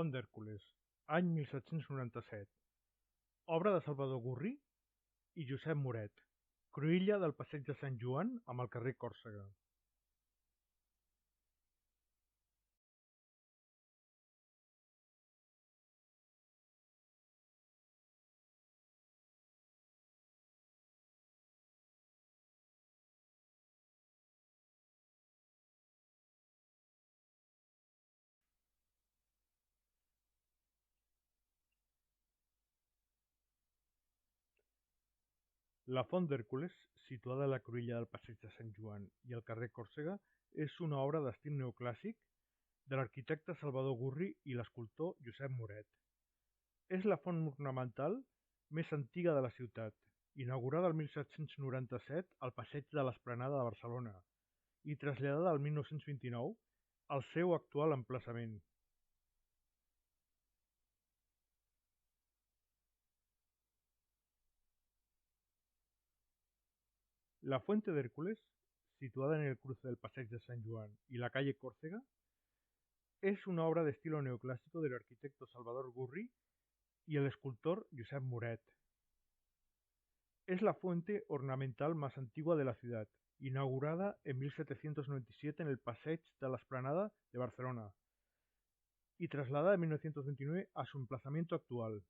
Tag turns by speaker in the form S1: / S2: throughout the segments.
S1: Font d'Hèrcules, any 1797. Obra de Salvador Gurri i Josep Moret. Cruïlla del Passeig de Sant Joan amb el carrer Còrsega. La Font d'Hèrcules, situada a la cruïlla del Passeig de Sant Joan i al carrer Còrsega, és una obra d'estil neoclàssic de l'arquitecte Salvador Gurri i l'escultor Josep Moret. És la font ornamental més antiga de la ciutat, inaugurada el 1797 al Passeig de l'Esplanada de Barcelona i traslladada el 1929 al seu actual emplaçament. La Fuente de Hércules, situada en el cruce del Passeig de San Juan y la calle Córcega, es una obra de estilo neoclásico del arquitecto Salvador Gurri y el escultor Josep Moret. Es la fuente ornamental más antigua de la ciudad, inaugurada en 1797 en el Passeig de la Esplanada de Barcelona y trasladada en 1929 a su emplazamiento actual.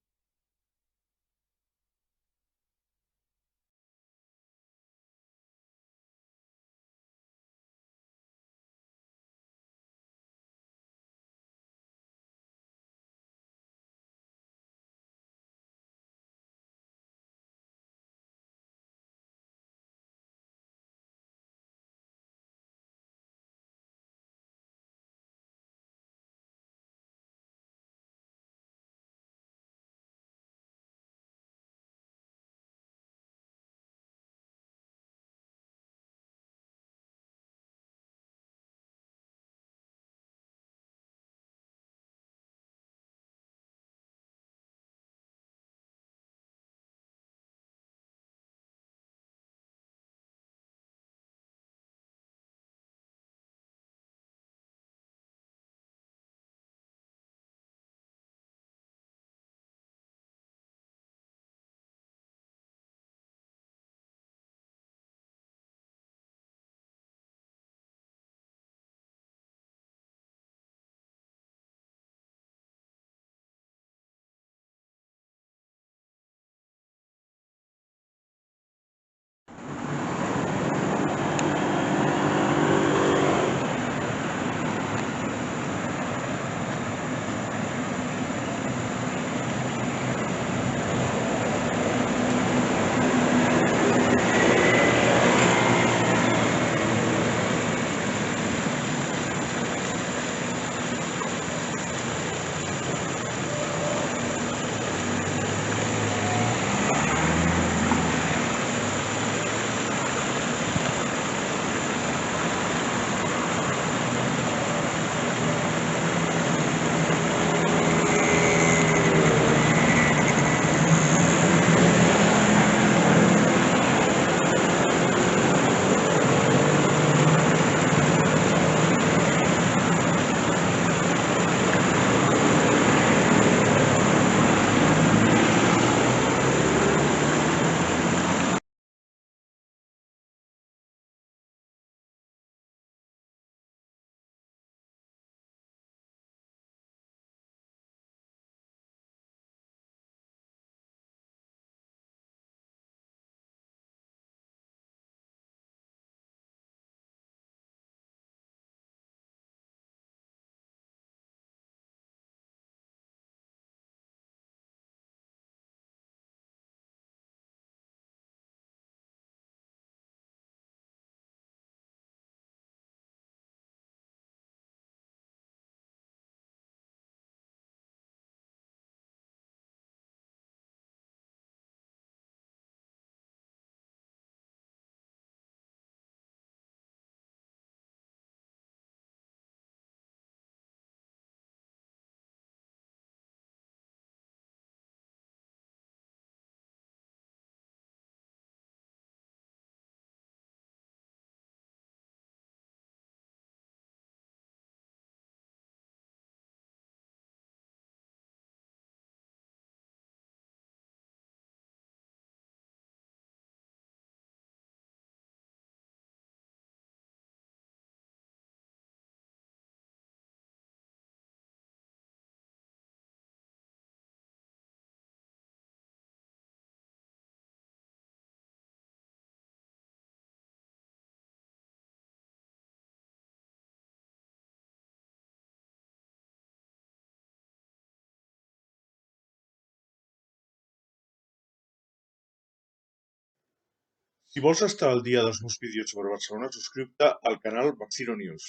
S2: Si vols estar al dia dels meus vídeos sobre Barcelona, subscriu-te al canal Barcino News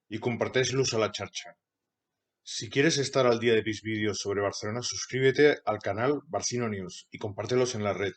S2: y comparteix-los a la xarxa. Si quieres estar al día de mis vídeos sobre Barcelona, suscríbete al canal Barcino News y compártelos en la red.